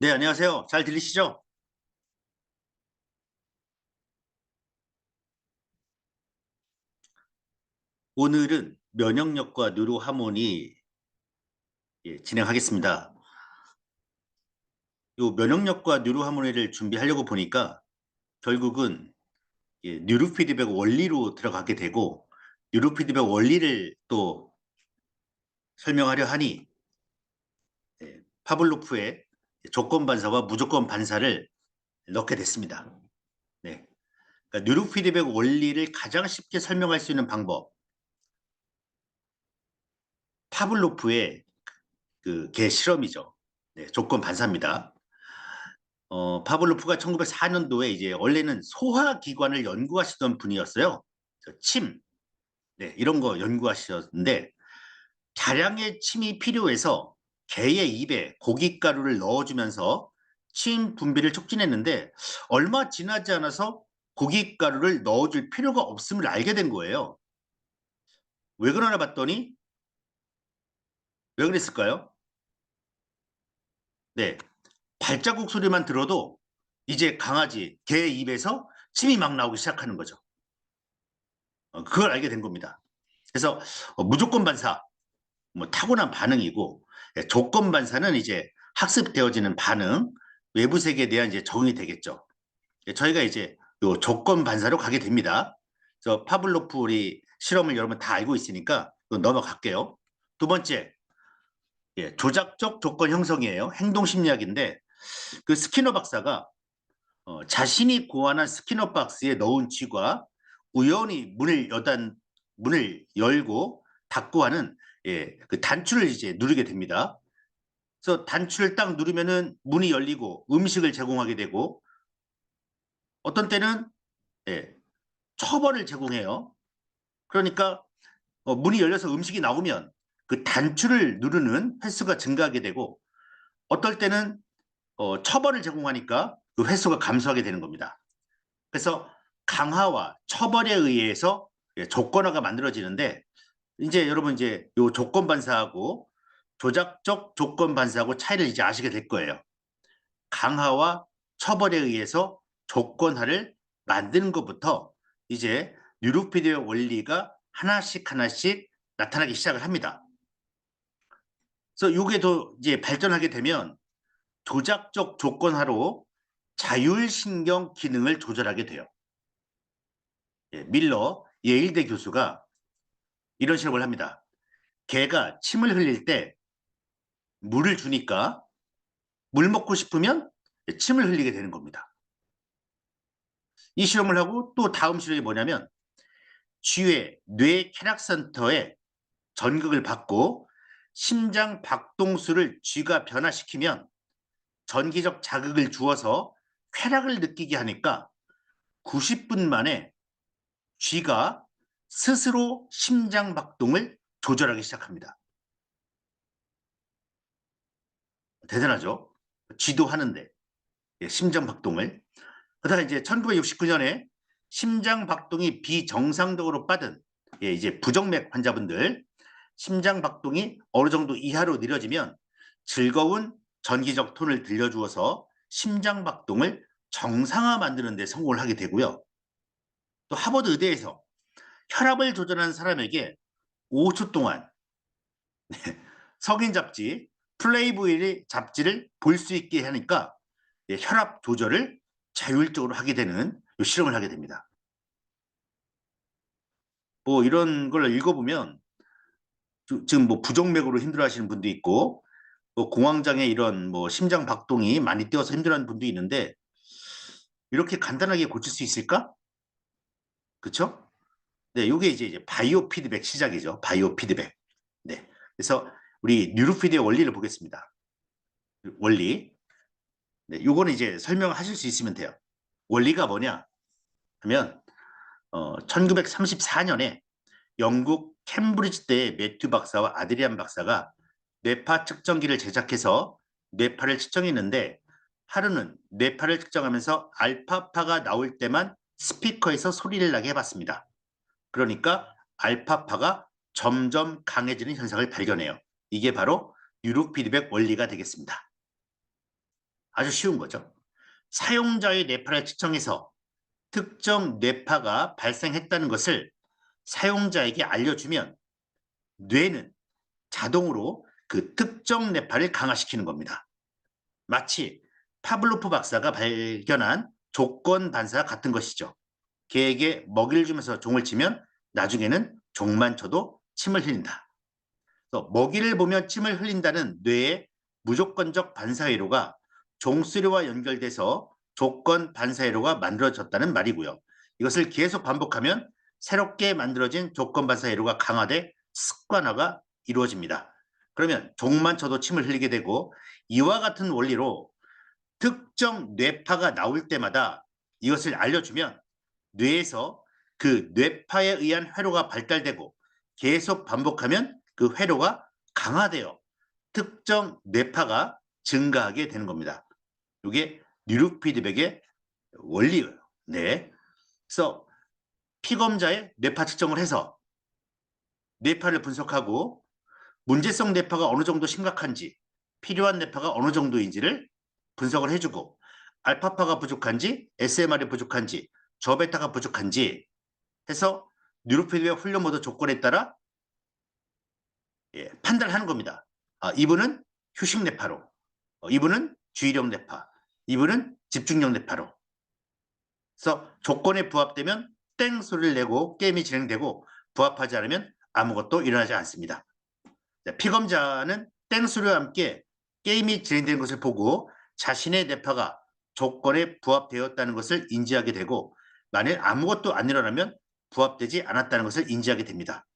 네, 안녕하세요. 잘 들리시죠? 오늘은 면역력과 뉴로하모니 진행하겠습니다. 요 면역력과 뉴로하모니를 준비하려고 보니까 결국은 뉴로피드백 원리로 들어가게 되고 뉴로피드백 원리를 또 설명하려 하니 파블로프의 조건 반사와 무조건 반사를 넣게 됐습니다. 네. 그러니까 뉴로피드백 원리를 가장 쉽게 설명할 수 있는 방법, 파블로프의 그 개 실험이죠. 네, 조건 반사입니다. 파블로프가 1904년도에 이제 원래는 소화기관을 연구하시던 분이었어요. 침, 네, 이런 거 연구하셨는데 다량의 침이 필요해서 개의 입에 고깃가루를 넣어주면서 침 분비를 촉진했는데 얼마 지나지 않아서 고깃가루를 넣어줄 필요가 없음을 알게 된 거예요. 왜 그러나 봤더니 왜 그랬을까요? 네, 발자국 소리만 들어도 이제 강아지, 개 입에서 침이 막 나오기 시작하는 거죠. 그걸 알게 된 겁니다. 그래서 무조건 반사, 뭐 타고난 반응이고 조건 반사는 이제 학습되어지는 반응, 외부 세계에 대한 이제 적응이 되겠죠. 저희가 이제 요 조건 반사로 가게 됩니다. 그래서 파블로프 우리 실험을 여러분 다 알고 있으니까 넘어갈게요. 두 번째, 조작적 조건 형성이에요. 행동 심리학인데 그 스키너 박사가 자신이 고안한 스키너 박스에 넣은 쥐가 우연히 문을 열고 닫고 하는 그 단추를 이제 누르게 됩니다. 그래서 단추를 딱 누르면은 문이 열리고 음식을 제공하게 되고 어떤 때는 예, 처벌을 제공해요. 그러니까 문이 열려서 음식이 나오면 그 단추를 누르는 횟수가 증가하게 되고 어떨 때는 처벌을 제공하니까 그 횟수가 감소하게 되는 겁니다. 그래서 강화와 처벌에 의해서 조건화가 만들어지는데 이제 여러분 이제 요 조건 반사하고 조작적 조건 반사하고 차이를 이제 아시게 될 거예요. 강화와 처벌에 의해서 조건화를 만드는 것부터 이제 뉴로피드의 원리가 하나씩 하나씩 나타나기 시작을 합니다. 그래서 이게 더 이제 발전하게 되면 조작적 조건화로 자율신경 기능을 조절하게 돼요. 밀러 예일대 교수가 이런 실험을 합니다. 개가 침을 흘릴 때 물을 주니까 물 먹고 싶으면 침을 흘리게 되는 겁니다. 이 실험을 하고 또 다음 실험이 뭐냐면 쥐의 뇌 쾌락센터에 전극을 받고 심장 박동수를 쥐가 변화시키면 전기적 자극을 주어서 쾌락을 느끼게 하니까 90분 만에 쥐가 스스로 심장 박동을 조절하기 시작합니다. 대단하죠? 쥐도 하는데 심장 박동을. 그러다가 이제 1969년에 심장 박동이 비정상적으로 빠른 이제 부정맥 환자분들 심장 박동이 어느 정도 이하로 느려지면 즐거운 전기적 톤을 들려주어서 심장 박동을 정상화 만드는 데 성공을 하게 되고요. 또 하버드 의대에서 혈압을 조절하는 사람에게 5초 동안 성인 잡지 플레이보이 잡지를 볼 수 있게 하니까 혈압 조절을 자율적으로 하게 되는 실험을 하게 됩니다. 뭐 이런 걸 읽어보면 지금 뭐 부정맥으로 힘들어하시는 분도 있고 또 공황장애 이런 뭐 심장 박동이 많이 뛰어서 힘들어하는 분도 있는데 이렇게 간단하게 고칠 수 있을까? 그렇죠? 네, 이게 이제 바이오 피드백 시작이죠. 바이오 피드백. 네, 그래서 우리 뉴로피드의 원리를 보겠습니다. 원리. 네, 요거는 이제 설명하실 수 있으면 돼요. 원리가 뭐냐 하면 1934년에 영국 캠브리지대의 매튜 박사와 아드리안 박사가 뇌파 측정기를 제작해서 뇌파를 측정했는데 하루는 뇌파를 측정하면서 알파파가 나올 때만 스피커에서 소리를 나게 해봤습니다. 그러니까 알파파가 점점 강해지는 현상을 발견해요. 이게 바로 뉴로피드백 원리가 되겠습니다. 아주 쉬운 거죠. 사용자의 뇌파를 측정해서 특정 뇌파가 발생했다는 것을 사용자에게 알려주면 뇌는 자동으로 그 특정 뇌파를 강화시키는 겁니다. 마치 파블로프 박사가 발견한 조건 반사 같은 것이죠. 개에게 먹이를 주면서 종을 치면 나중에는 종만 쳐도 침을 흘린다. 또 먹이를 보면 침을 흘린다는 뇌의 무조건적 반사회로가 종수료와 연결돼서 조건 반사회로가 만들어졌다는 말이고요. 이것을 계속 반복하면 새롭게 만들어진 조건 반사회로가 강화돼 습관화가 이루어집니다. 그러면 종만 쳐도 침을 흘리게 되고 이와 같은 원리로 특정 뇌파가 나올 때마다 이것을 알려주면 뇌에서 그 뇌파에 의한 회로가 발달되고 계속 반복하면 그 회로가 강화되어 특정 뇌파가 증가하게 되는 겁니다. 이게 뉴로 피드백의 원리예요. 네. 그래서 피검자의 뇌파 측정을 해서 뇌파를 분석하고 문제성 뇌파가 어느 정도 심각한지 필요한 뇌파가 어느 정도인지를 분석을 해주고 알파파가 부족한지 SMR이 부족한지 저베타가 부족한지 해서 뉴로피드백 훈련 모드 조건에 따라 판단하는 겁니다. 이분은 휴식 뇌파로, 이분은 주의력 뇌파, 이분은 집중력 뇌파로. 그래서 조건에 부합되면 땡 소리를 내고 게임이 진행되고 부합하지 않으면 아무것도 일어나지 않습니다. 피검자는 땡 소리와 함께 게임이 진행되는 것을 보고 자신의 뇌파가 조건에 부합되었다는 것을 인지하게 되고 만일 아무것도 안 일어나면 부합되지 않았다는 것을 인지하게 됩니다.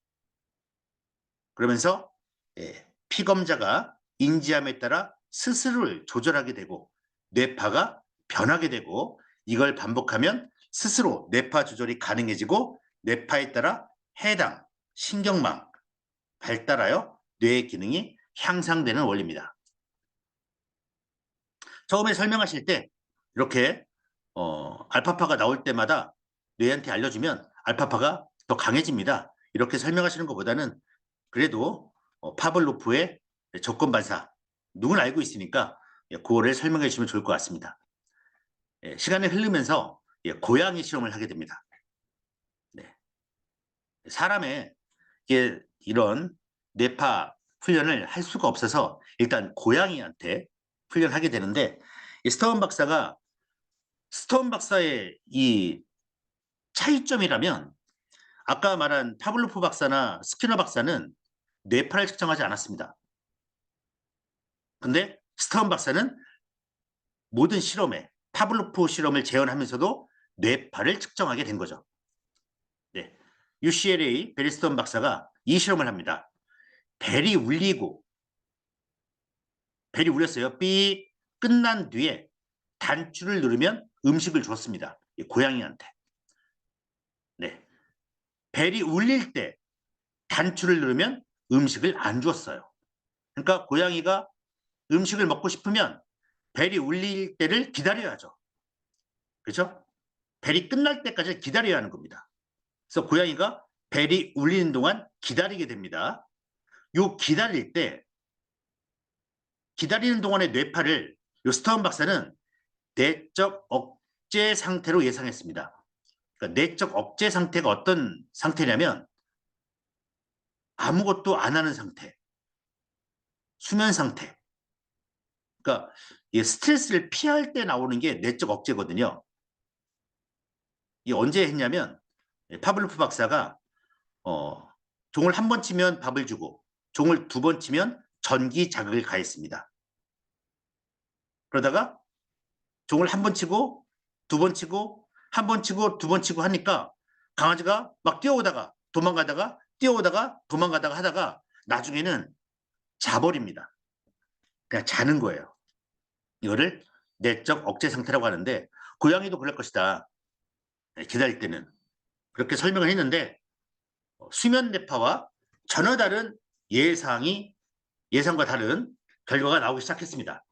그러면서 피검자가 인지함에 따라 스스로를 조절하게 되고 뇌파가 변하게 되고 이걸 반복하면 스스로 뇌파 조절이 가능해지고 뇌파에 따라 해당 신경망 발달하여 뇌의 기능이 향상되는 원리입니다. 처음에 설명하실 때 이렇게 알파파가 나올 때마다 뇌한테 알려주면 알파파가 더 강해집니다. 이렇게 설명하시는 것보다는 그래도 파블로프의 조건 반사 누구나 알고 있으니까 그거를 설명해 주시면 좋을 것 같습니다. 시간이 흐르면서 고양이 실험을 하게 됩니다. 네. 사람의 이런 뇌파 훈련을 할 수가 없어서 일단 고양이한테 훈련하게 되는데 스톤 박사의 이 차이점이라면 아까 말한 파블로프 박사나 스키너 박사는 뇌파를 측정하지 않았습니다. 근데 스톤 박사는 모든 실험에 파블로프 실험을 재현하면서도 뇌파를 측정하게 된 거죠. 네. UCLA 베리스톤 박사가 이 실험을 합니다. 벨이 울렸어요. 삐 끝난 뒤에 단추를 누르면 음식을 줬습니다. 고양이한테. 네. 벨이 울릴 때 단추를 누르면 음식을 안 줬어요. 그러니까 고양이가 음식을 먹고 싶으면 벨이 울릴 때를 기다려야죠. 그렇죠? 벨이 끝날 때까지 기다려야 하는 겁니다. 그래서 고양이가 벨이 울리는 동안 기다리게 됩니다. 요 기다리는 동안의 뇌파를 스타운 박사는 내적 억제 상태로 예상했습니다. 그러니까 내적 억제 상태가 어떤 상태냐면 아무것도 안 하는 상태, 수면 상태. 그러니까 스트레스를 피할 때 나오는 게 내적 억제거든요. 이 언제 했냐면 파블로프 박사가 종을 한 번 치면 밥을 주고 종을 두 번 치면 전기 자극을 가했습니다. 그러다가 종을 한 번 치고 두 번 치고 한 번 치고 두 번 치고 하니까 강아지가 막 뛰어오다가 도망가다가 뛰어오다가 도망가다가 하다가 나중에는 자버립니다. 그냥 자는 거예요. 이거를 내적 억제 상태라고 하는데 고양이도 그럴 것이다. 기다릴 때는 그렇게 설명을 했는데 수면 뇌파와 전혀 다른 예상과 다른 결과가 나오기 시작했습니다.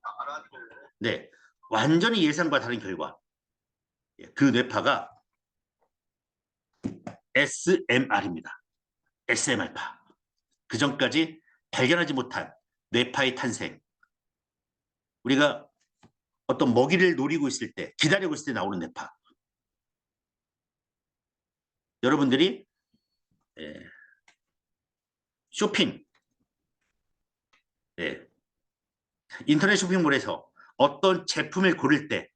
네, 완전히 예상과 다른 결과. 그 뇌파가 SMR입니다. SMR파. 그 전까지 발견하지 못한 뇌파의 탄생. 우리가 어떤 먹이를 노리고 있을 때, 기다리고 있을 때 나오는 뇌파. 여러분들이 예, 쇼핑, 예, 인터넷 쇼핑몰에서 어떤 제품을 고를 때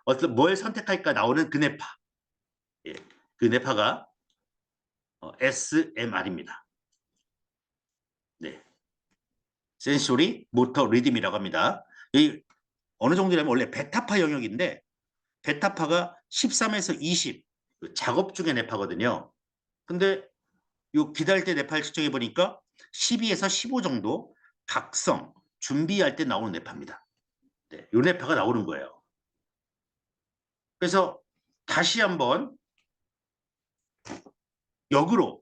어떤 뭘 선택할까 나오는 그 뇌파. 예, 그 뇌파가 SMR입니다. 네, 센소리 모터 리듬이라고 합니다. 이 어느 정도냐면 원래 베타파 영역인데 베타파가 13에서 20 작업 중의 뇌파거든요. 근데 요 기다릴 때 뇌파를 측정해 보니까 12에서 15 정도 각성 준비할 때 나오는 뇌파입니다. 네, 요 뇌파가 나오는 거예요. 그래서 다시 한번 역으로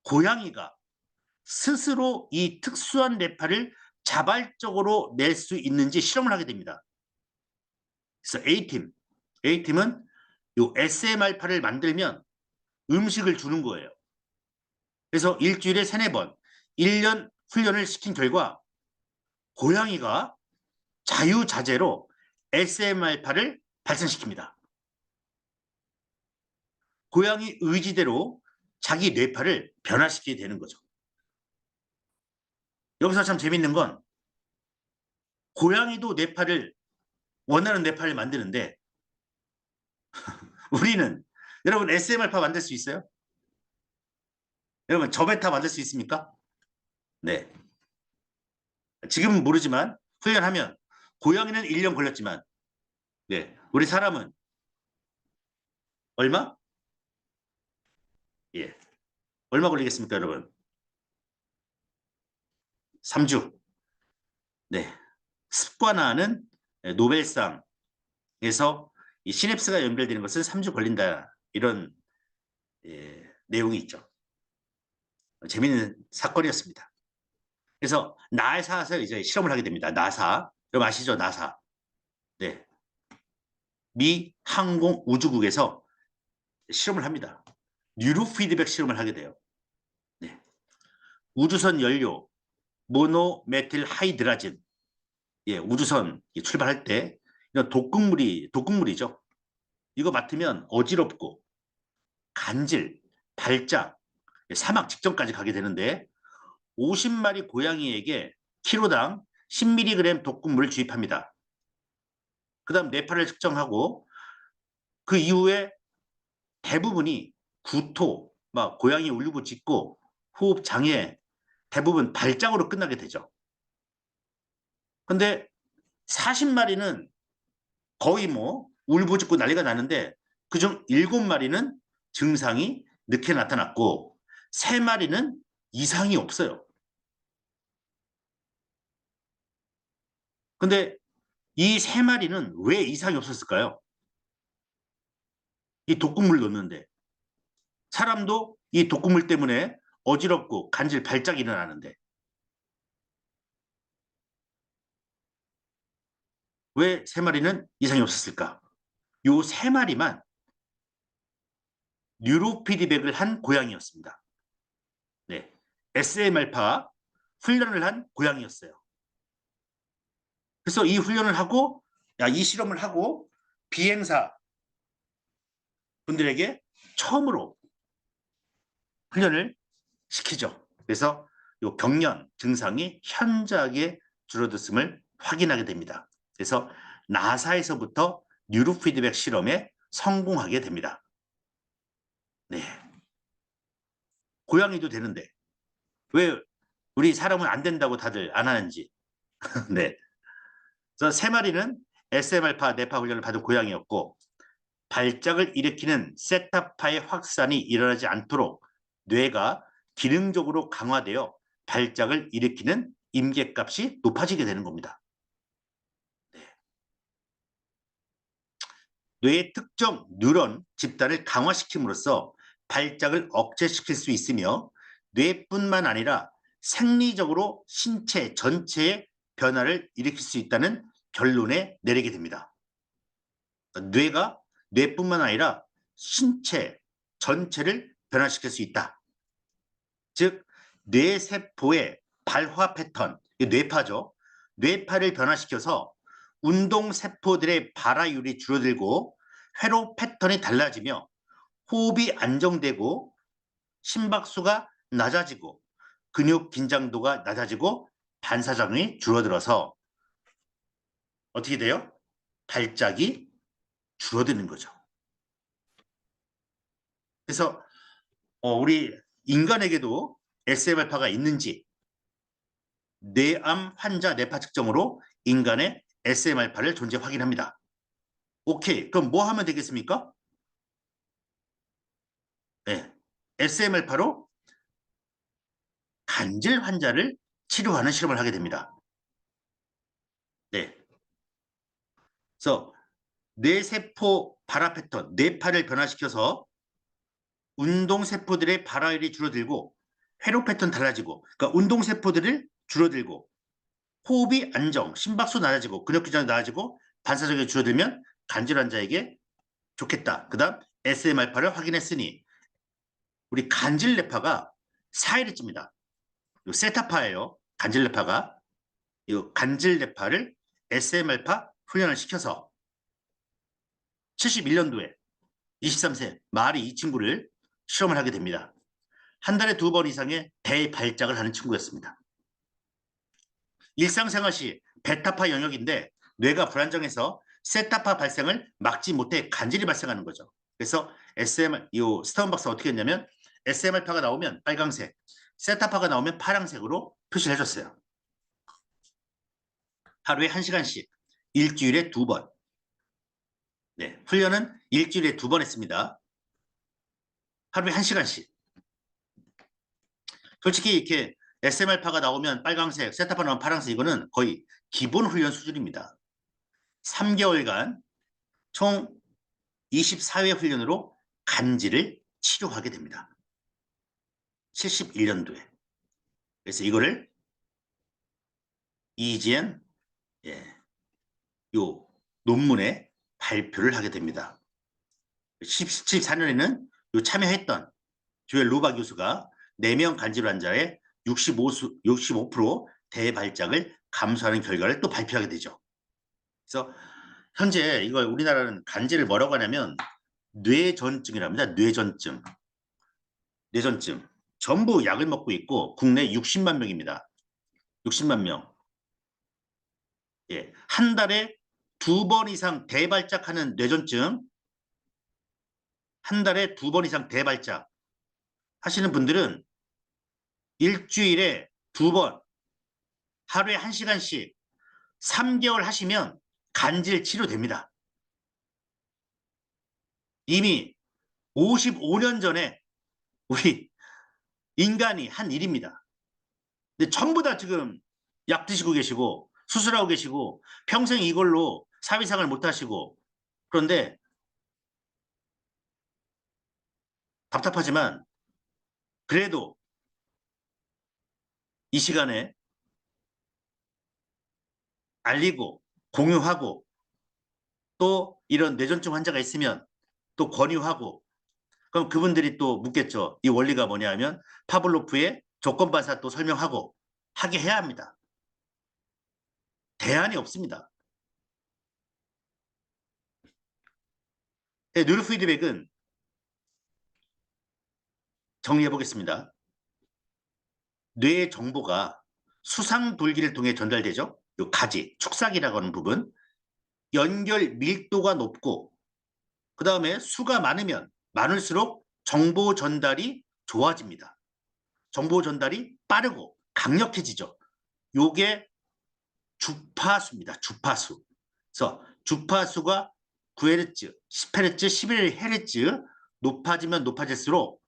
고양이가 스스로 이 특수한 뇌파를 자발적으로 낼 수 있는지 실험을 하게 됩니다. 그래서 A팀은 요 SMR파를 만들면 음식을 주는 거예요. 그래서 일주일에 3-4번 1년 훈련을 시킨 결과 고양이가 자유자재로 SMR파를 발생시킵니다. 고양이 의지대로 자기 뇌파를 변화시키게 되는 거죠. 여기서 참 재밌는 건 고양이도 뇌파를 원하는 뇌파를 만드는데 우리는 여러분 SMR파 만들 수 있어요? 여러분 저베타 만들 수 있습니까? 네. 지금은 모르지만 훈련하면 고양이는 1년 걸렸지만 네. 우리 사람은 얼마? 예. 얼마 걸리겠습니까, 여러분? 3주. 네. 습관화는 노벨상에서 이 시냅스가 연결되는 것은 3주 걸린다. 이런 내용이 있죠. 재미있는 사건이었습니다. 그래서 나사에서 이제 실험을 하게 됩니다. 나사. 여러분 아시죠? 나사. 네. 미 항공우주국에서 실험을 합니다. 뉴로 피드백 실험을 하게 돼요. 네. 우주선 연료 모노메틸 하이드라진. 예, 우주선 출발할 때 이런 독극물이죠. 이거 맡으면 어지럽고 간질, 발작, 사막 직전까지 가게 되는데 50마리 고양이에게 키로당 10mg 독극물을 주입합니다. 그 다음 뇌파를 측정하고 그 이후에 대부분이 구토, 막 고양이 울고짖고 호흡 장애, 대부분 발작으로 끝나게 되죠. 근데 40마리는 거의 뭐 울부짖고 난리가 나는데 그중 7마리는 증상이 늦게 나타났고 3마리는 이상이 없어요. 근데 이 3마리는 왜 이상이 없었을까요? 이 독극물 넣는데 사람도 이 독극물 때문에 어지럽고 간질 발작이 일어나는데 왜 3마리는 이상이 없었을까? 요 3마리만 뉴로 피드백을 한 고양이였습니다. 네, SMR파 훈련을 한 고양이였어요. 그래서 이 훈련을 하고 이 실험을 하고 비행사 분들에게 처음으로 훈련을 시키죠. 그래서 이 경련 증상이 현저하게 줄어들었음을 확인하게 됩니다. 그래서 나사에서부터 뉴로 피드백 실험에 성공하게 됩니다. 네, 고양이도 되는데 왜 우리 사람은 안 된다고 다들 안 하는지. 네, 그래서 3마리는 SMR파 뇌파 훈련을 받은 고양이였고 발작을 일으키는 세타파의 확산이 일어나지 않도록 뇌가 기능적으로 강화되어 발작을 일으키는 임계값이 높아지게 되는 겁니다. 네. 뇌의 특정 뉴런 집단을 강화시킴으로써 발작을 억제시킬 수 있으며 뇌뿐만 아니라 생리적으로 신체 전체의 변화를 일으킬 수 있다는 결론에 내리게 됩니다. 뇌가 뇌뿐만 아니라 신체 전체를 변화시킬 수 있다. 즉 뇌세포의 발화 패턴, 뇌파죠. 뇌파를 변화시켜서 운동세포들의 발화율이 줄어들고 회로 패턴이 달라지며 호흡이 안정되고 심박수가 낮아지고 근육 긴장도가 낮아지고 반사작용이 줄어들어서 어떻게 돼요? 발작이 줄어드는 거죠. 그래서 우리 인간에게도 SMR파가 있는지 뇌암 환자 뇌파 측정으로 인간의 SMR파를 존재 확인합니다. 오케이, 그럼 뭐 하면 되겠습니까? 네, SMR파로 간질 환자를 치료하는 실험을 하게 됩니다. 네. 그래서 뇌세포 발화 패턴, 뇌파를 변화시켜서 운동세포들의 발화율이 줄어들고 회로 패턴 달라지고, 그러니까 운동세포들을 줄어들고 호흡이 안정, 심박수 낮아지고 근육 기장이 낮아지고 반사적이 줄어들면 간질 환자에게 좋겠다. 그 다음 SMR파를 확인했으니 우리 간질뇌파가 4일째입니다. 세타파예요. 간질뇌파가. 이 간질뇌파를 SMR파 훈련을 시켜서 71년도에 23세 말이 이 친구를 실험을 하게 됩니다. 한 달에 2번 이상의 대발작을 하는 친구였습니다. 일상생활 시 베타파 영역인데 뇌가 불안정해서 세타파 발생을 막지 못해 간질이 발생하는 거죠. 그래서 이 스타운 박사가 어떻게 했냐면 SMR파가 나오면 빨강색, 세타파가 나오면 파란색으로 표시를 해줬어요. 하루에 1시간씩 일주일에 2번. 네, 훈련은 일주일에 2번 했습니다. 하루에 1시간씩. 솔직히 이렇게 SMR파가 나오면 빨강색, 세타파 나오면 파란색, 이거는 거의 기본 훈련 수준입니다. 3개월간 총 24회 훈련으로 간질을 치료하게 됩니다. 71년도에. 그래서 이거를 이지엔 요 논문에 발표를 하게 됩니다. 14년에는 요 참여했던 조엘 루바 교수가 4명 간질 환자의 65% 대발작을 감소하는 결과를 또 발표하게 되죠. 그래서 현재 이걸 우리나라는 간질을 뭐라고 하냐면 뇌전증이라고 합니다. 뇌전증. 뇌전증. 전부 약을 먹고 있고 국내 60만 명입니다. 60만 명. 예, 한 달에 2번 이상 대발작하는 뇌전증, 한 달에 2번 이상 대발작 하시는 분들은 일주일에 2번, 하루에 1시간씩 3개월 하시면 간질 치료됩니다. 이미 55년 전에 우리 인간이 한 일입니다. 근데 전부 다 지금 약 드시고 계시고 수술하고 계시고 평생 이걸로 사회생활 못 하시고, 그런데 답답하지만 그래도 이 시간에 알리고 공유하고 또 이런 뇌전증 환자가 있으면 또 권유하고, 그럼 그분들이 또 묻겠죠. 이 원리가 뭐냐 하면 파블로프의 조건반사 또 설명하고 하게 해야 합니다. 대안이 없습니다. 뉴로 피드백은 정리해 보겠습니다. 뇌의 정보가 수상불기를 통해 전달되죠. 요 가지, 축삭이라고 하는 부분. 연결 밀도가 높고 그 다음에 수가 많으면 많을수록 정보 전달이 좋아집니다. 정보 전달이 빠르고 강력해지죠. 요게 주파수입니다. 주파수. 그래서 주파수가 9Hz, 10Hz, 11Hz 높아지면 높아질수록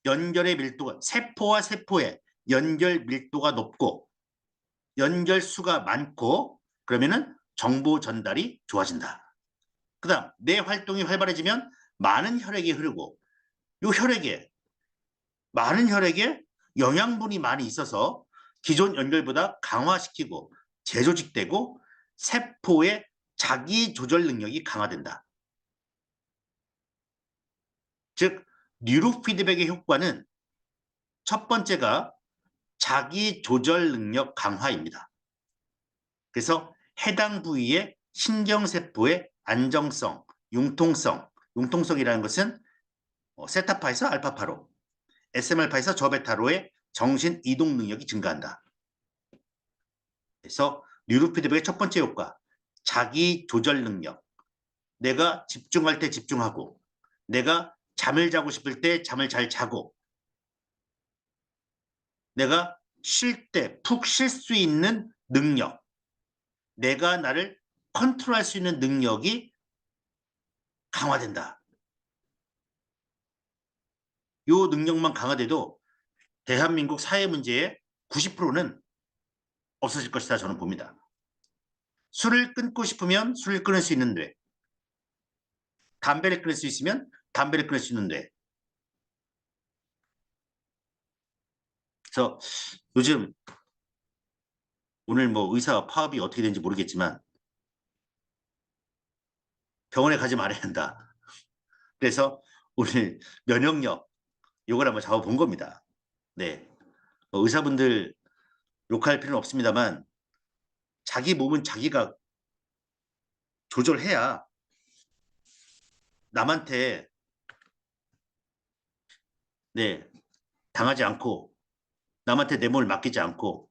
연결의 밀도가, 세포와 세포의 연결 밀도가 높고 연결 수가 많고 그러면은 정보 전달이 좋아진다. 그 다음 뇌 활동이 활발해지면 많은 혈액이 흐르고 이 혈액에, 많은 혈액에 영양분이 많이 있어서 기존 연결보다 강화시키고 재조직되고 세포의 자기 조절 능력이 강화된다. 즉 뉴로 피드백의 효과는 첫 번째가 자기 조절 능력 강화입니다. 그래서 해당 부위의 신경세포의 안정성, 융통성이라는 것은 세타파에서 알파파로, SM알파에서 저베타로의 정신 이동 능력이 증가한다. 그래서 뉴로피드백의 첫 번째 효과, 자기 조절 능력. 내가 집중할 때 집중하고, 내가 잠을 자고 싶을 때 잠을 잘 자고, 내가 쉴 때 푹 쉴 수 있는 능력, 내가 나를 컨트롤할 수 있는 능력이 강화된다. 이 능력만 강화돼도 대한민국 사회 문제의 90%는 없어질 것이다 저는 봅니다. 술을 끊고 싶으면 술을 끊을 수 있는 뇌, 담배를 끊을 수 있으면 담배를 끊을 수 있는 뇌. 그래서 요즘 오늘 뭐 의사 파업이 어떻게 되는지 모르겠지만 병원에 가지 말아야 한다. 그래서 오늘 면역력 이걸 한번 잡아본 겁니다. 네, 의사분들 욕할 필요는 없습니다만 자기 몸은 자기가 조절해야 남한테 네, 당하지 않고 남한테 내 몸을 맡기지 않고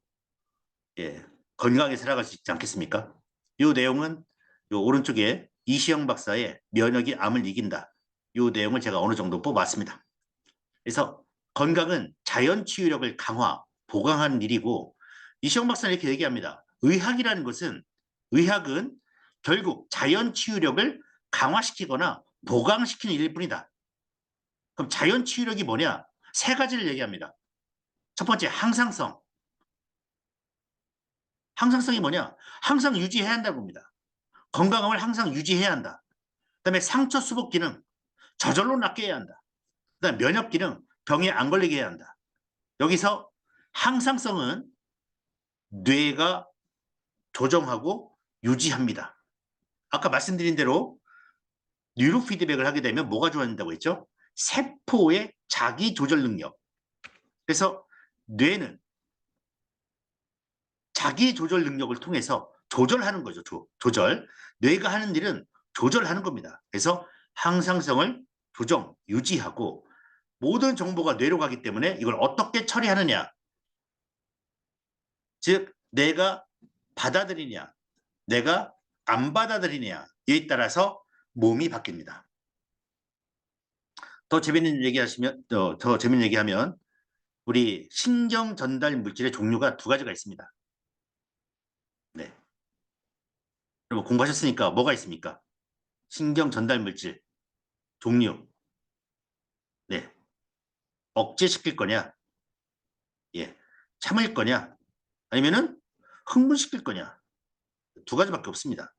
예, 건강하게 살아갈 수 있지 않겠습니까? 이 내용은 요 오른쪽에 이시영 박사의 면역이 암을 이긴다. 이 내용을 제가 어느 정도 뽑았습니다. 그래서 건강은 자연 치유력을 강화, 보강하는 일이고 이시영 박사는 이렇게 얘기합니다. 의학은 결국 자연 치유력을 강화시키거나 보강시키는 일일 뿐이다. 그럼 자연 치유력이 뭐냐? 세 가지를 얘기합니다. 첫 번째, 항상성. 항상성이 뭐냐? 항상 유지해야 한다고 봅니다. 건강함을 항상 유지해야 한다. 그다음에 상처 수복 기능, 저절로 낫게 해야 한다. 그다음에 면역 기능, 병에 안 걸리게 해야 한다. 여기서 항상성은 뇌가 조정하고 유지합니다. 아까 말씀드린 대로 뉴로 피드백을 하게 되면 뭐가 좋아진다고 했죠? 세포의 자기 조절 능력. 그래서 뇌는 자기 조절 능력을 통해서 조절하는 거죠. 조절. 뇌가 하는 일은 조절하는 겁니다. 그래서 항상성을 조정, 유지하고 모든 정보가 뇌로 가기 때문에 이걸 어떻게 처리하느냐. 즉 내가 받아들이냐, 내가 안 받아들이냐에 따라서 몸이 바뀝니다. 더 재밌는 얘기하면 우리 신경 전달 물질의 종류가 두 가지가 있습니다. 네. 여러분 공부하셨으니까 뭐가 있습니까? 신경 전달 물질 종류. 네. 억제시킬 거냐? 예. 참을 거냐? 아니면은 흥분시킬 거냐? 두 가지밖에 없습니다.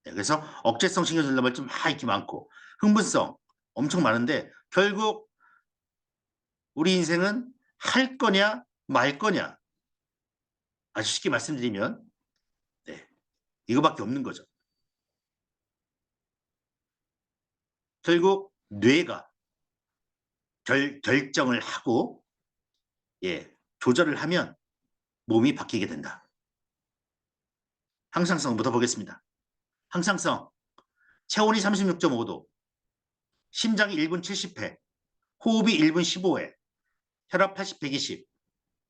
네. 그래서 억제성 신경 전달 물질 막 이렇게 많고 흥분성 엄청 많은데 결국 우리 인생은 할 거냐 말 거냐 아주 쉽게 말씀드리면 네. 이거밖에 없는 거죠. 결국 뇌가 결정을 하고 예, 조절을 하면 몸이 바뀌게 된다. 항상성부터 보겠습니다. 항상성 체온이 36.5도, 심장이 1분 70회, 호흡이 1분 15회, 혈압 80, 120,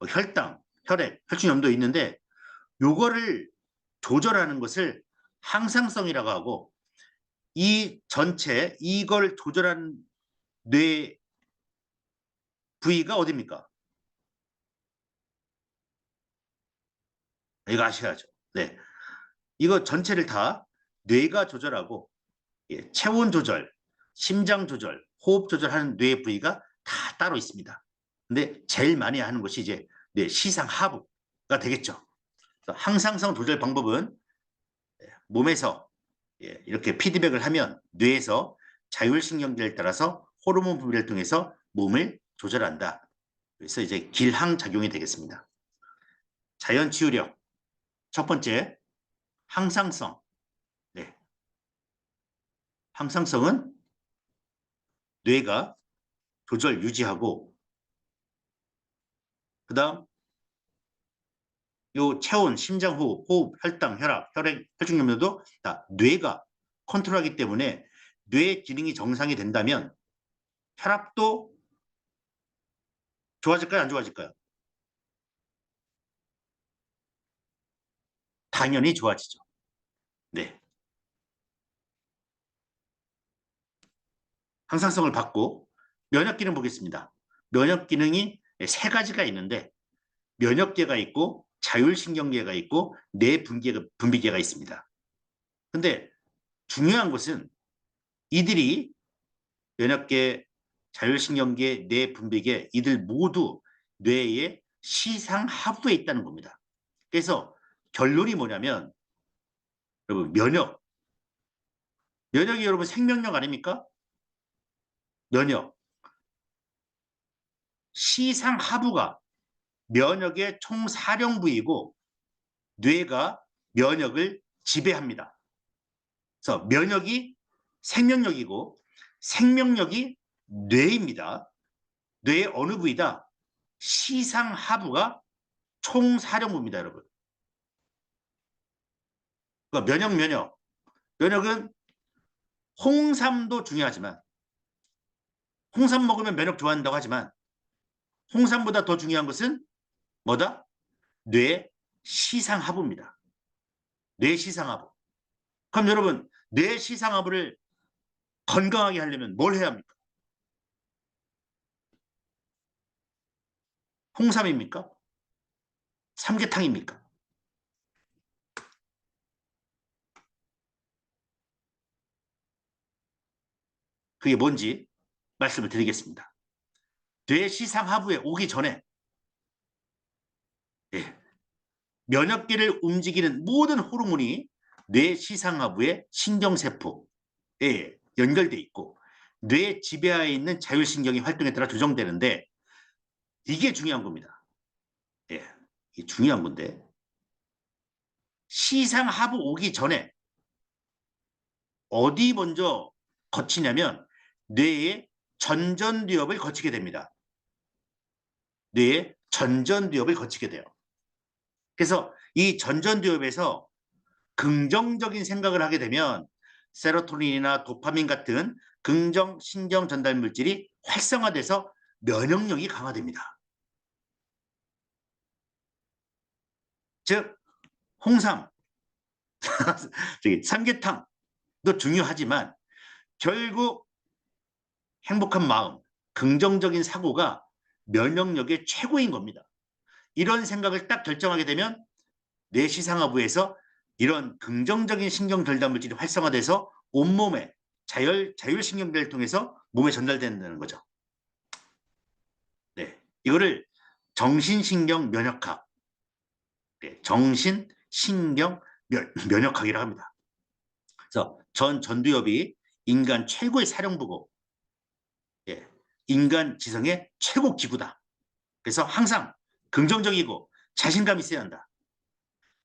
혈당, 혈액, 혈중염도 있는데 요거를 조절하는 것을 항상성이라고 하고 이 전체 이걸 조절하는 뇌 부위가 어디입니까? 이거 아셔야죠. 네. 이거 전체를 다 뇌가 조절하고 예, 체온 조절, 심장 조절, 호흡 조절하는 뇌 부위가 다 따로 있습니다. 근데 제일 많이 하는 것이 이제 뇌 시상하부가 되겠죠. 항상성 조절 방법은 몸에서 예, 이렇게 피드백을 하면 뇌에서 자율신경계를 따라서 호르몬 분비를 통해서 몸을 조절한다. 그래서 이제 길항작용이 되겠습니다. 자연치유력 첫 번째 항상성. 네. 항상성은 뇌가 조절 유지하고 그 다음 요 체온, 심장 호흡, 혈당, 혈압, 혈액, 혈중 염도도 다 뇌가 컨트롤하기 때문에 뇌 기능이 정상이 된다면 혈압도 좋아질까요? 안 좋아질까요? 당연히 좋아지죠. 네. 항상성을 받고 면역 기능 보겠습니다. 면역 기능이 세 가지가 있는데 면역계가 있고 자율신경계가 있고 분비계가 있습니다. 근데 중요한 것은 이들이 면역계, 자율신경계, 뇌분비계 이들 모두 뇌의 시상하부에 있다는 겁니다. 그래서 결론이 뭐냐면 여러분 면역이 여러분 생명력 아닙니까? 면역 시상하부가 면역의 총사령부이고 뇌가 면역을 지배합니다. 그래서 면역이 생명력이고 생명력이 뇌입니다. 뇌의 어느 부위다? 시상하부가 총사령부입니다, 여러분. 그러니까 면역은 홍삼도 중요하지만 홍삼 먹으면 면역 좋아한다고 하지만 홍삼보다 더 중요한 것은 뭐다? 뇌 시상하부입니다. 뇌 시상하부. 그럼 여러분 뇌 시상하부를 건강하게 하려면 뭘 해야 합니까? 홍삼입니까? 삼계탕입니까? 그게 뭔지 말씀을 드리겠습니다. 뇌 시상하부에 오기 전에 예, 면역계를 움직이는 모든 호르몬이 뇌 시상하부의 신경세포에 연결돼 있고 뇌 지배하에 있는 자율신경의 활동에 따라 조정되는데 이게 중요한 겁니다. 예, 이게 중요한 건데 시상하부 오기 전에 어디 먼저 거치냐면 뇌의 전전두엽을 거치게 됩니다. 뇌의 전전두엽을 거치게 돼요. 그래서 이 전전두엽에서 긍정적인 생각을 하게 되면 세로토닌이나 도파민 같은 긍정 신경 전달 물질이 활성화돼서 면역력이 강화됩니다. 즉 홍삼, 삼계탕도 중요하지만 결국 행복한 마음, 긍정적인 사고가 면역력의 최고인 겁니다. 이런 생각을 딱 결정하게 되면 뇌 시상하부에서 이런 긍정적인 신경 전달 물질이 활성화돼서 온몸에 자율신경계를 통해서 몸에 전달된다는 거죠. 네, 이거를 정신신경 면역학, 네, 정신신경 면역학이라고 합니다. 그래서 전두엽이 인간 최고의 사령부고, 예, 인간 지성의 최고 기구다. 그래서 항상 긍정적이고 자신감 있어야 한다.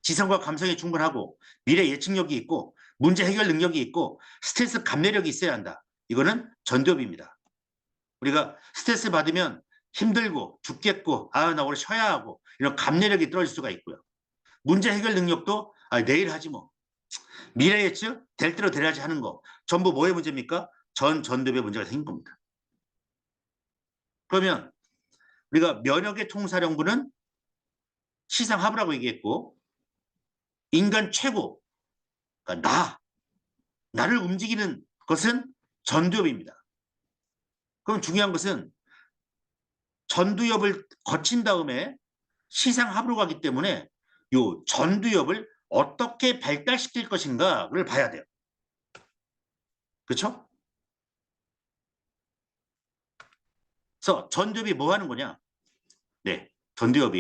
지성과 감성이 충분하고 미래 예측력이 있고 문제 해결 능력이 있고 스트레스 감내력이 있어야 한다. 이거는 전두엽입니다. 우리가 스트레스 받으면 힘들고 죽겠고 나 오늘 쉬어야 하고 이런 감내력이 떨어질 수가 있고요. 문제 해결 능력도 내일 하지 뭐. 미래 예측 될 대로 되야지 하는 거 전부 뭐의 문제입니까? 전두엽의 문제가 생긴 겁니다. 그러면 우리가 면역의 총사령부는 시상하부라고 얘기했고 인간 최고 그러니까 나를 움직이는 것은 전두엽입니다. 그럼 중요한 것은 전두엽을 거친 다음에 시상하부로 가기 때문에 이 전두엽을 어떻게 발달시킬 것인가를 봐야 돼요. 그렇죠? 그래서 전두엽이 뭐 하는 거냐? 네, 전두엽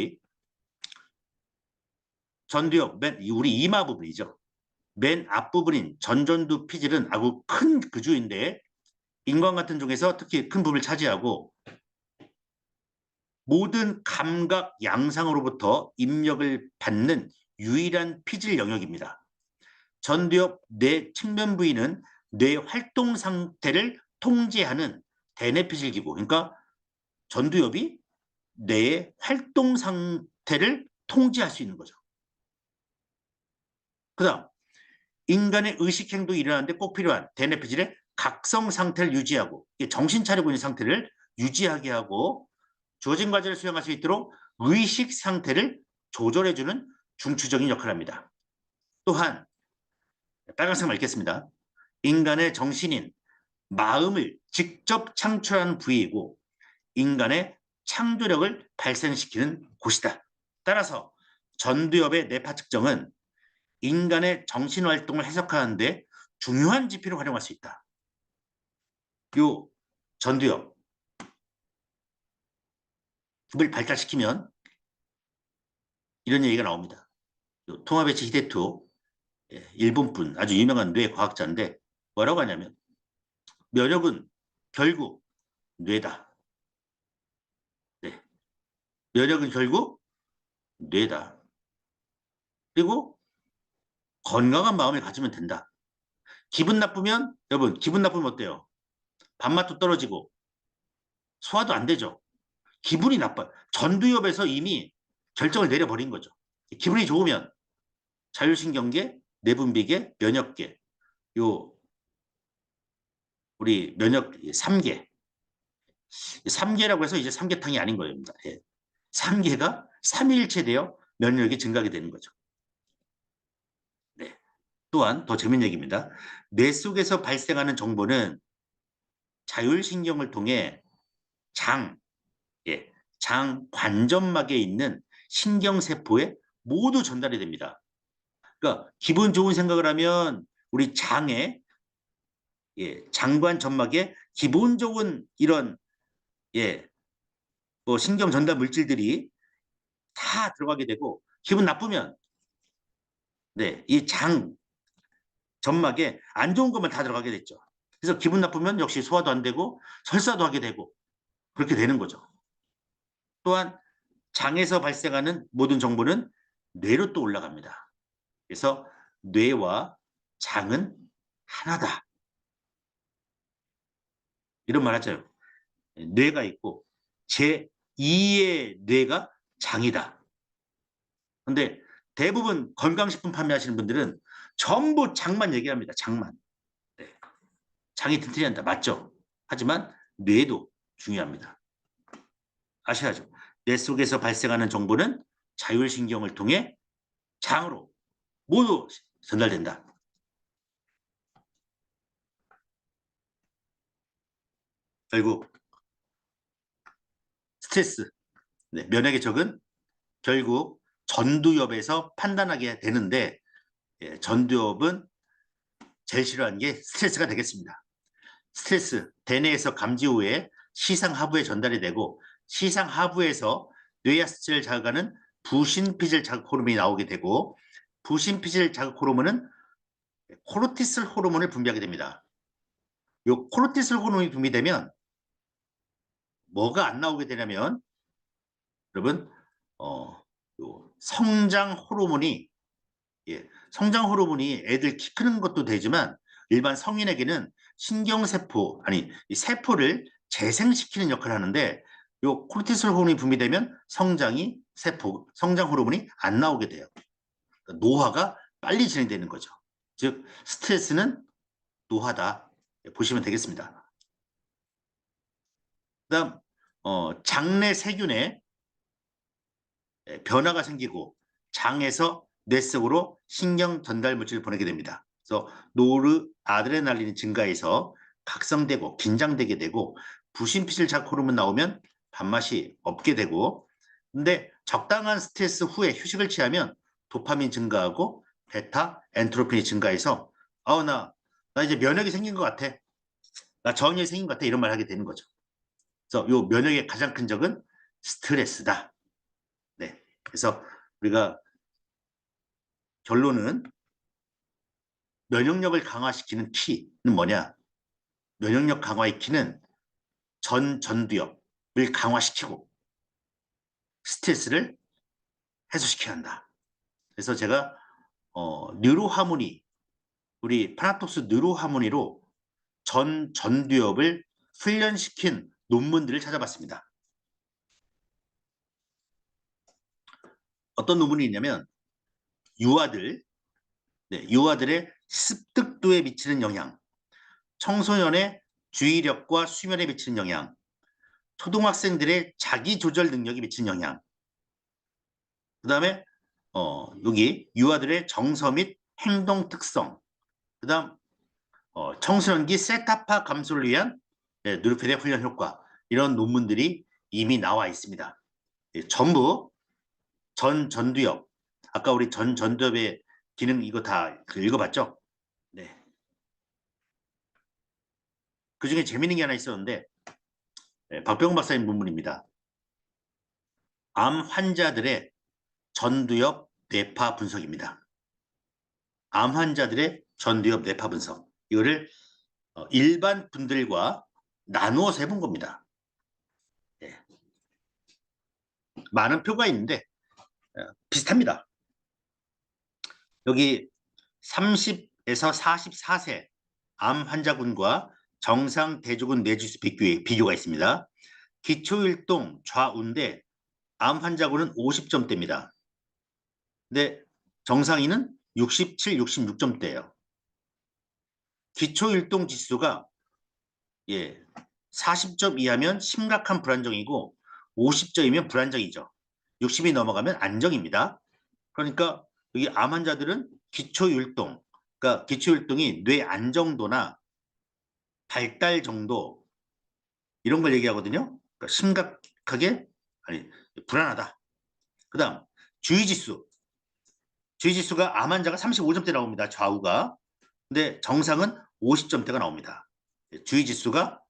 우리 이마 부분이죠. 맨 앞부분인 전전두 피질은 아주 큰 그주인데 인간 같은 종에서 특히 큰 부분을 차지하고 모든 감각 양상으로부터 입력을 받는 유일한 피질 영역입니다. 전두엽 뇌 측면 부위는 뇌 활동 상태를 통제하는 대뇌 피질기구. 그러니까 전두엽이 뇌의 활동 상태를 통제할 수 있는 거죠. 그 다음 인간의 의식행동이 일어나는데 꼭 필요한 대뇌피질의 각성 상태를 유지하고 정신 차리고 있는 상태를 유지하게 하고 주어진 과제를 수행할 수 있도록 의식 상태를 조절해주는 중추적인 역할을 합니다. 또한 빨간색만 읽겠습니다. 인간의 정신인 마음을 직접 창출하는 부위이고 인간의 창조력을 발생시키는 곳이다. 따라서 전두엽의 뇌파 측정은 인간의 정신활동을 해석하는 데 중요한 지표를 활용할 수 있다. 요 전두엽을 발달시키면 이런 얘기가 나옵니다. 토마베치 히데토 일본 분 아주 유명한 뇌 과학자인데 뭐라고 하냐면 면역은 결국 뇌다. 네. 면역은 결국 뇌다. 그리고 건강한 마음을 가지면 된다. 기분 나쁘면 여러분 기분 나쁘면 어때요? 밥맛도 떨어지고 소화도 안 되죠. 기분이 나빠. 전두엽에서 이미 결정을 내려버린 거죠. 기분이 좋으면 자율신경계, 내분비계, 면역계, 요 우리 면역 3개, 3개라고 해서 이제 삼계탕이 아닌 겁니다. 예. 3개가 삼위일체되어 면역력이 증가하게 되는 거죠. 네. 또한 더 재밌는 얘기입니다. 뇌 속에서 발생하는 정보는 자율신경을 통해 장, 예, 장 관점막에 있는 신경세포에 모두 전달이 됩니다. 그러니까 기분 좋은 생각을 하면 우리 장에 장관 점막에 기분 좋은 이런 뭐 신경 전달 물질들이 다 들어가게 되고 기분 나쁘면 이 장 점막에 안 좋은 것만 다 들어가게 됐죠. 그래서 기분 나쁘면 역시 소화도 안 되고 설사도 하게 되고 그렇게 되는 거죠. 또한 장에서 발생하는 모든 정보는 뇌로 또 올라갑니다. 그래서 뇌와 장은 하나다. 이런 말 하죠. 뇌가 있고 제2의 뇌가 장이다. 근데 대부분 건강식품 판매하시는 분들은 전부 장만 얘기합니다. 장만. 네. 장이 튼튼히 한다. 맞죠? 하지만 뇌도 중요합니다. 아셔야죠. 뇌 속에서 발생하는 정보는 자율신경을 통해 장으로 모두 전달된다. 결국 스트레스, 면역의 적은 결국 전두엽에서 판단하게 되는데 전두엽은 제일 싫어하는 게 스트레스가 되겠습니다. 스트레스, 대뇌에서 감지 후에 시상하부에 전달이 되고 시상하부에서 뇌하스체를 자극하는 부신피질 자극 호르몬이 나오게 되고 부신피질 자극 호르몬은 코르티솔 호르몬을 분비하게 됩니다. 이 코르티솔 호르몬이 분비되면 뭐가 안 나오게 되냐면 여러분 성장 호르몬이 성장 호르몬이 애들 키 크는 것도 되지만 일반 성인에게는 신경세포 아니 세포를 재생시키는 역할을 하는데 요 코르티솔 호르몬이 분비되면 성장 호르몬이 안 나오게 돼요. 그러니까 노화가 빨리 진행되는 거죠. 즉 스트레스는 노화다 보시면 되겠습니다. 그다음 장내 세균에 변화가 생기고 장에서 뇌 속으로 신경 전달 물질을 보내게 됩니다. 그래서 노르아드레날린이 증가해서 각성되고 긴장되게 되고 부신피질 자극 호르몬 나오면 밥맛이 없게 되고 근데 적당한 스트레스 후에 휴식을 취하면 도파민 증가하고 베타 엔트로핀이 증가해서 나 이제 면역이 생긴 것 같아. 나 전이 생긴 것 같아. 이런 말 하게 되는 거죠. 그래서 요 면역의 가장 큰 적은 스트레스다. 네. 그래서 우리가 결론은 면역력을 강화시키는 키는 뭐냐? 면역력 강화의 키는 전두엽을 강화시키고 스트레스를 해소시켜야 한다. 그래서 제가 뉴로하모니 우리 파나톡스 뉴로하모니로 전두엽을 훈련시킨 논문들을 찾아봤습니다. 어떤 논문이 있냐면 유아들, 네, 유아들의 습득도에 미치는 영향, 청소년의 주의력과 수면에 미치는 영향, 초등학생들의 자기 조절 능력이 미치는 영향, 그다음에 여기 유아들의 정서 및 행동 특성, 그다음 청소년기 세타파 감소를 위한 누르페데 훈련 효과, 이런 논문들이 이미 나와 있습니다. 전부 전두엽, 아까 우리 전두엽의 기능 이거 다 읽어봤죠? 네. 그 중에 재밌는 게 하나 있었는데 박병훈 박사님 논문입니다. 암 환자들의 전두엽 뇌파 분석입니다. 암 환자들의 전두엽 뇌파 분석. 이거를 일반 분들과 나누어서 해본 겁니다. 네. 많은 표가 있는데 비슷합니다. 여기 30에서 44세 암 환자군과 정상 대조군 뇌지수 비교가 있습니다. 기초일동 좌우인데 암 환자군은 50점대입니다. 근데 정상인은 67, 66점대예요. 기초일동 지수가 40점 이하면 심각한 불안정이고 50점이면 불안정이죠. 60이 넘어가면 안정입니다. 그러니까 여기 암 환자들은 기초율동, 그러니까 기초율동이 뇌 안정도나 발달 정도 이런 걸 얘기하거든요. 그러니까 심각하게 아니 불안하다. 그다음 주의지수. 주의지수가 암 환자가 35점대 나옵니다. 좌우가. 근데 정상은 50점대가 나옵니다. 주의지수가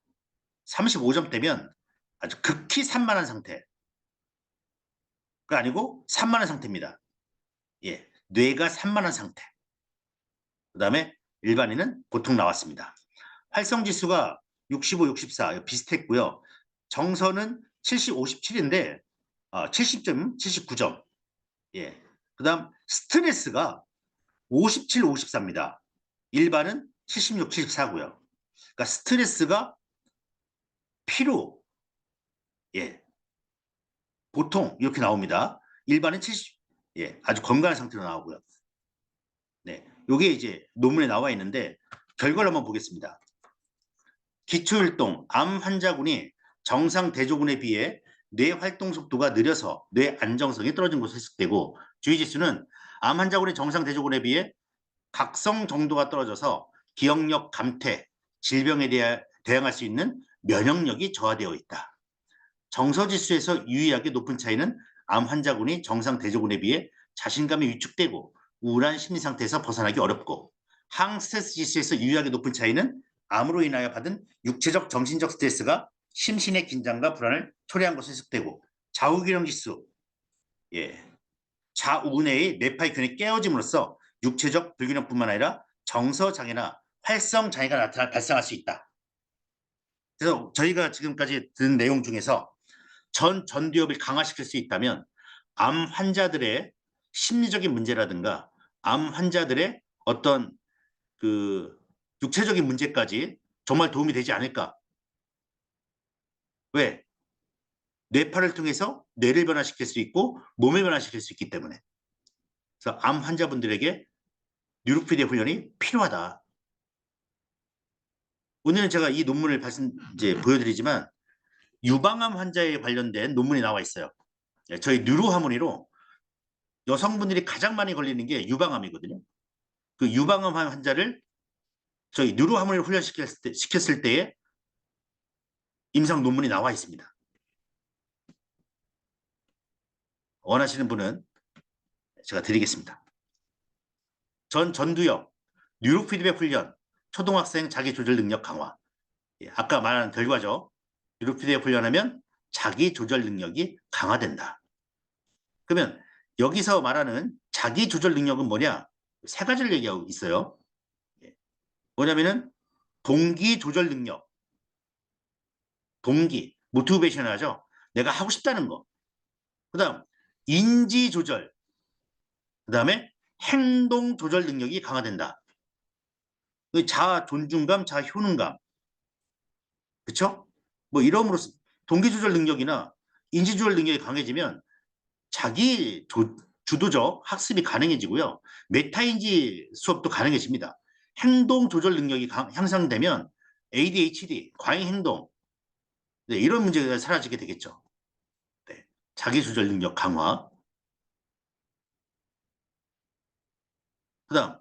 35점대면 아주 극히 산만한 상태가 아니고 산만한 상태입니다. 뇌가 산만한 상태. 그다음에 일반인은 보통 나왔습니다. 활성지수가 65, 64 비슷했고요. 정선은 70, 57인데 70점, 79점. 그다음 스트레스가 57, 54입니다. 일반은 76, 74고요. 그러니까 스트레스가 피로, 보통 이렇게 나옵니다. 일반은 70, 아주 건강한 상태로 나오고요. 네, 요게 이제 논문에 나와 있는데 결과를 한번 보겠습니다. 기초율동 암 환자군이 정상 대조군에 비해 뇌 활동 속도가 느려서 뇌 안정성이 떨어진 것으로 해석되고 주의지수는 암 환자군의 정상 대조군에 비해 각성 정도가 떨어져서 기억력 감퇴, 질병에 대항할 수 있는 면역력이 저하되어 있다. 정서지수에서 유의하게 높은 차이는 암 환자군이 정상 대조군에 비해 자신감이 위축되고 우울한 심리 상태에서 벗어나기 어렵고 항스트레스 지수에서 유의하게 높은 차이는 암으로 인하여 받은 육체적 정신적 스트레스가 심신의 긴장과 불안을 초래한 것으로 해석되고 좌우기능 지수 좌우 내의 뇌파의 균이 깨어짐으로써 육체적 불균형뿐만 아니라 정서장애나 활성장애가 발생할 수 있다. 그래서 저희가 지금까지 들은 내용 중에서 전두엽을 강화시킬 수 있다면 암 환자들의 심리적인 문제라든가 암 환자들의 어떤 그 육체적인 문제까지 정말 도움이 되지 않을까? 왜? 뇌파를 통해서 뇌를 변화시킬 수 있고 몸을 변화시킬 수 있기 때문에. 그래서 암 환자분들에게 뉴로피디아 훈련이 필요하다. 오늘은 제가 이 논문을 이제 보여드리지만 유방암 환자에 관련된 논문이 나와 있어요. 저희 뉴로하모니로 여성분들이 가장 많이 걸리는 게 유방암이거든요. 그 유방암 환자를 저희 뉴로하모니를 시켰을 때에 임상 논문이 나와 있습니다. 원하시는 분은 제가 드리겠습니다. 전두엽, 뉴로피드백 훈련, 초등학생 자기조절 능력 강화. 아까 말한 결과죠. 뉴로피드백 훈련하면 자기조절 능력이 강화된다. 그러면 여기서 말하는 자기조절 능력은 뭐냐? 세 가지를 얘기하고 있어요. 뭐냐면은 동기조절 능력, 동기, 모티베이션 하죠. 내가 하고 싶다는 거. 그 다음 인지조절, 그 다음에 행동조절 능력이 강화된다. 자아 존중감, 자아 효능감. 그쵸? 뭐 이러므로써 동기조절 능력이나 인지조절 능력이 강해지면 자기 주도적 학습이 가능해지고요. 메타인지 수업도 가능해집니다. 행동 조절 능력이 향상되면 ADHD, 과잉 행동, 네, 이런 문제가 사라지게 되겠죠. 네, 자기 조절 능력 강화. 그다음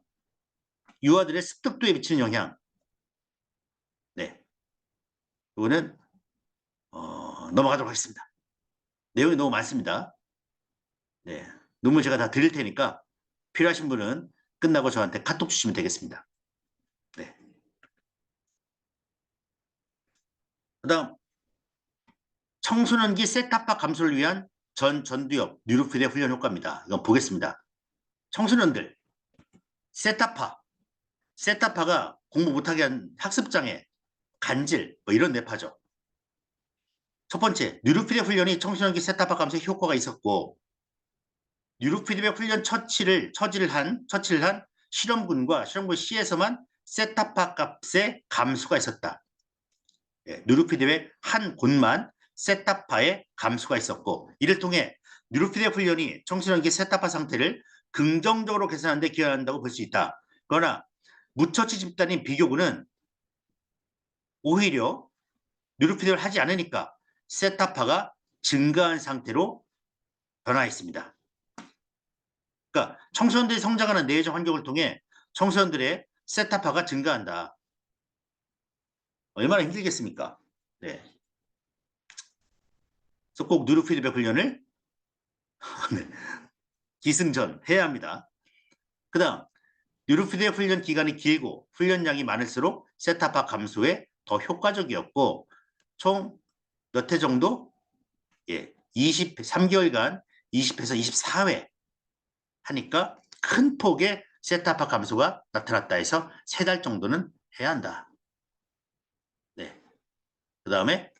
유아들의 습득도에 미치는 영향. 네, 이거는 넘어가도록 하겠습니다. 내용이 너무 많습니다. 네, 논문 제가 다 드릴 테니까 필요하신 분은 끝나고 저한테 카톡 주시면 되겠습니다. 네. 그다음 청소년기 셋탑파 감소를 위한 전두엽 뉴로피드 훈련 효과입니다. 이건 보겠습니다. 청소년들 셋타파가 공부 못하게 한 학습장애, 간질 뭐 이런 뇌파죠. 첫 번째, 뉴로피드백 훈련이 청소년기 셋타파 감소에 효과가 있었고 뉴로피드백 훈련 처치를 한 실험군과 실험군 C에서만 셋타파 값의 감소가 있었다. 예, 뉴로피드백 한 곳만 셋타파의 감소가 있었고 이를 통해 뉴로피드백 훈련이 청소년기 셋타파 상태를 긍정적으로 개선하는 데 기여한다고 볼 수 있다. 그러나 무처치 집단인 비교군은 오히려 뉴로피드백을 하지 않으니까 셋타파가 증가한 상태로 변화했습니다. 그러니까 청소년들이 성장하는 내적 환경을 통해 청소년들의 셋타파가 증가한다. 얼마나 힘들겠습니까? 네. 그래서 꼭 뉴로피드백 훈련을 네. 기승전 해야 합니다. 그 다음 뉴로피드백 훈련 기간이 길고 훈련량이 많을수록 셋타파 감소에 더 효과적이었고 총 몇 회 정도? 예, 23개월간 20회에서 24회 하니까 큰 폭의 셋타파 감소가 나타났다 해서 3달 정도는 해야 한다. 네. 그 다음에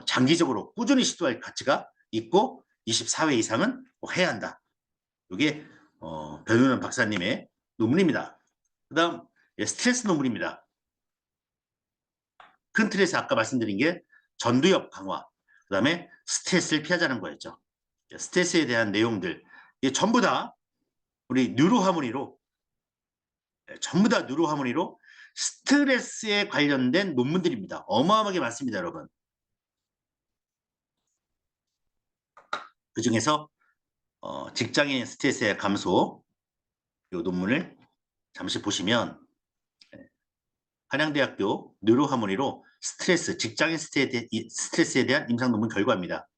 장기적으로 꾸준히 시도할 가치가 있고 24회 이상은 해야 한다. 이게 변은원 박사님의 논문입니다. 그 다음 스트레스 논문입니다. 큰 틀에서 아까 말씀드린 게 전두엽 강화, 그 다음에 스트레스를 피하자는 거였죠. 스트레스에 대한 내용들 이게 전부 다 우리 뉴로하모니로 전부 다 뉴로하모니로 스트레스에 관련된 논문들입니다. 어마어마하게 많습니다, 여러분. 그 중에서 직장인 스트레스의 감소 이 논문을 잠시 보시면 한양대학교 뉴로하모니로 직장인 스트레스에 대한 임상 논문 결과입니다.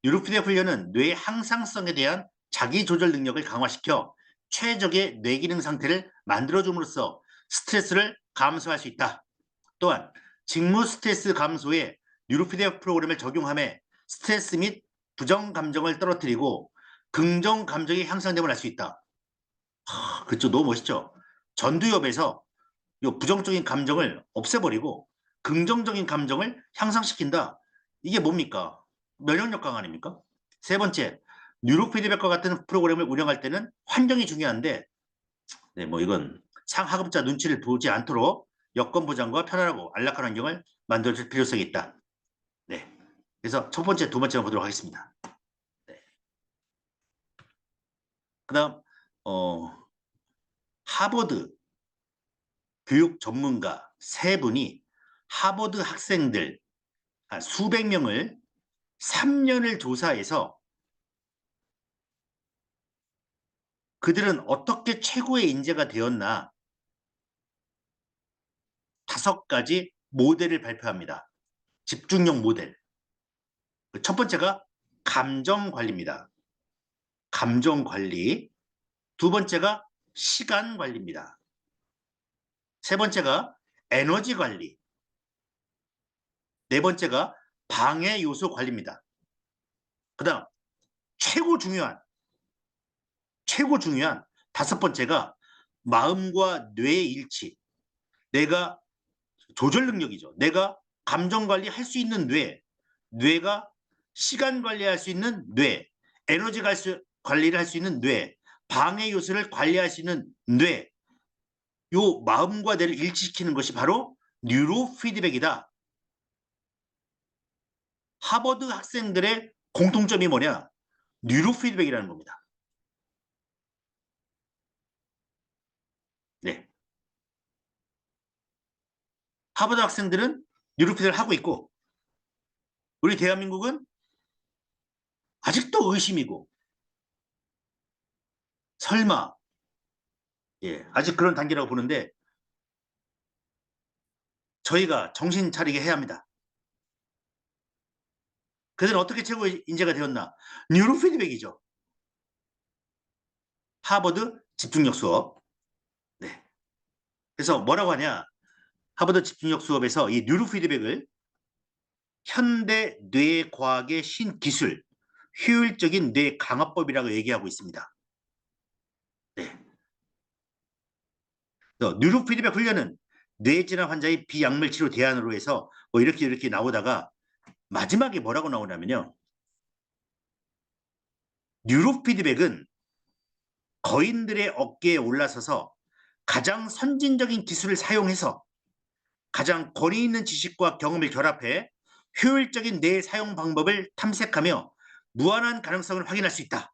뉴로피드백 훈련은 뇌의 항상성에 대한 자기조절 능력을 강화시켜 최적의 뇌기능 상태를 만들어줌으로써 스트레스를 감소할 수 있다. 또한 직무 스트레스 감소에 뉴로피드백 프로그램을 적용함에 스트레스 및 부정 감정을 떨어뜨리고 긍정 감정이 향상됨을 알 수 있다. 그렇죠. 너무 멋있죠. 전두엽에서 이 부정적인 감정을 없애버리고 긍정적인 감정을 향상시킨다. 이게 뭡니까? 면역력 강화 아닙니까? 세 번째, 뉴로피드백과 같은 프로그램을 운영할 때는 환경이 중요한데 네, 뭐 이건 상하급자 눈치를 보지 않도록 여건 보장과 편안하고 안락한 환경을 만들어줄 필요성이 있다. 네. 그래서 첫 번째, 두 번째만 보도록 하겠습니다. 네. 그 다음, 하버드 교육 전문가 3분이 하버드 학생들 수백 명을 3년을 조사해서 그들은 어떻게 최고의 인재가 되었나 5가지 모델을 발표합니다. 집중력 모델. 첫 번째가 감정 관리입니다. 감정 관리. 두 번째가 시간 관리입니다. 세 번째가 에너지 관리. 네 번째가 방해 요소 관리입니다. 그 다음 최고 중요한 5번째가 마음과 뇌의 일치. 내가 조절 능력이죠. 내가 감정 관리할 수 있는 뇌가 시간 관리할 수 있는 뇌, 에너지 관리를 할 수 있는 뇌, 방해 요소를 관리할 수 있는 뇌. 요 마음과 뇌를 일치시키는 것이 바로 뉴로 피드백이다. 하버드 학생들의 공통점이 뭐냐? 뉴로 피드백이라는 겁니다. 하버드 학생들은 뉴로피드백을 하고 있고 우리 대한민국은 아직도 의심이고 설마 아직 그런 단계라고 보는데 저희가 정신 차리게 해야 합니다. 그들은 어떻게 최고 인재가 되었나? 뉴로피드백이죠. 하버드 집중력 수업. 네. 그래서 뭐라고 하냐? 하버드 집중력 수업에서 이 뉴로피드백을 현대 뇌과학의 신기술, 효율적인 뇌 강화법이라고 얘기하고 있습니다. 네. 뉴로피드백 훈련은 뇌질환 환자의 비약물 치료 대안으로 해서 뭐 이렇게 나오다가 마지막에 뭐라고 나오냐면요. 뉴로피드백은 거인들의 어깨에 올라서서 가장 선진적인 기술을 사용해서 가장 권위 있는 지식과 경험을 결합해 효율적인 뇌 사용 방법을 탐색하며 무한한 가능성을 확인할 수 있다.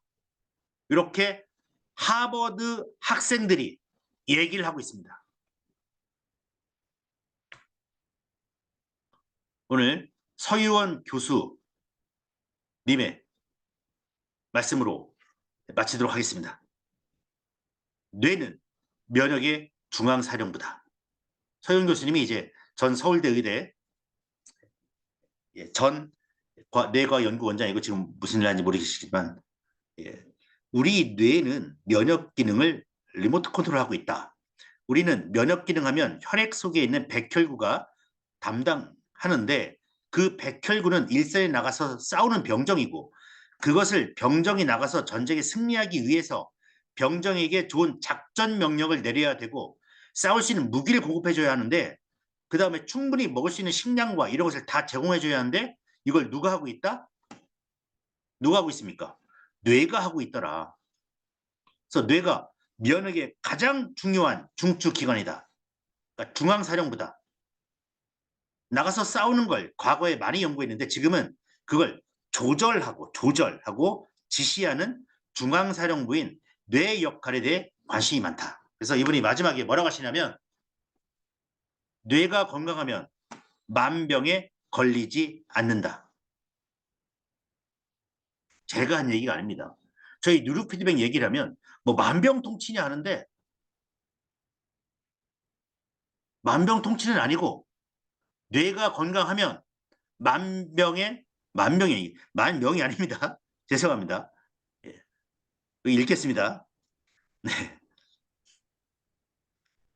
이렇게 하버드 학생들이 얘기를 하고 있습니다. 오늘 서유원 교수님의 말씀으로 마치도록 하겠습니다. 뇌는 면역의 중앙사령부다. 서유원 교수님이 이제 전 서울대 의대 전 뇌과학 연구원장이고 지금 무슨 일 하는지 모르시지만 우리 뇌는 면역 기능을 리모트 컨트롤하고 있다. 우리는 면역 기능하면 혈액 속에 있는 백혈구가 담당하는데 그 백혈구는 일선에 나가서 싸우는 병정이고 그것을 병정이 나가서 전쟁에 승리하기 위해서 병정에게 좋은 작전 명령을 내려야 되고 싸울 수 있는 무기를 공급해줘야 하는데 그 다음에 충분히 먹을 수 있는 식량과 이런 것을 다 제공해줘야 하는데 이걸 누가 하고 있다? 누가 하고 있습니까? 뇌가 하고 있더라. 그래서 뇌가 면역의 가장 중요한 중추기관이다. 그러니까 중앙사령부다. 나가서 싸우는 걸 과거에 많이 연구했는데 지금은 그걸 조절하고 지시하는 중앙사령부인 뇌 역할에 대해 관심이 많다. 그래서 이분이 마지막에 뭐라고 하시냐면 뇌가 건강하면 만병에 걸리지 않는다. 제가 한 얘기가 아닙니다. 저희 뉴로피드백 얘기를 하면 뭐 만병통치냐 하는데 만병통치는 아니고 뇌가 건강하면 만명이 아닙니다. 죄송합니다. 예. 읽겠습니다. 네.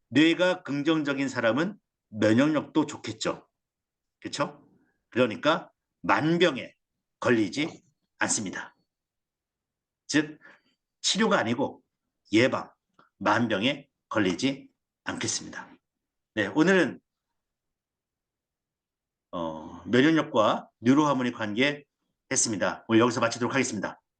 뇌가 긍정적인 사람은 면역력도 좋겠죠. 그렇죠? 그러니까 만병에 걸리지 않습니다. 즉 치료가 아니고 예방, 만병에 걸리지 않겠습니다. 네, 오늘은 면역력과 뉴로하모니 관계 했습니다. 오늘 여기서 마치도록 하겠습니다.